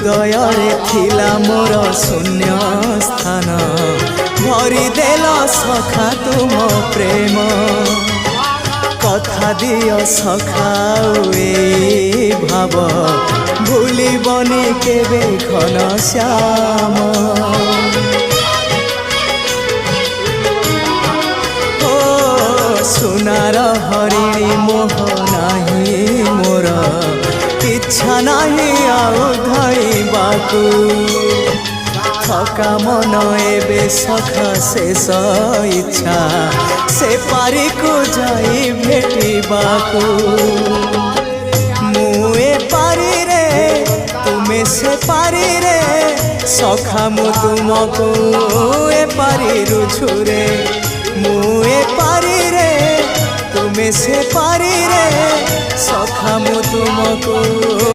हृदय रे थिला मोर शून्य स्थान भरी देल सखा तुम प्रेम कथा दियो सखाऊ ए भाव भूलिबनी केबे घन श्याम ओ सुनार हरिणी मोह नाही मोर इच्छा नाही आउ धइबाकू थका मन एबे सखा शेष इच्छा से पारी को जाई भेटिबाकू मुए पारी रे तुमे से पारी रे सखा मु तुमको ए पारी रुझुरे मुए पारी रे तुमे से पारी रे सखा मु तुमको।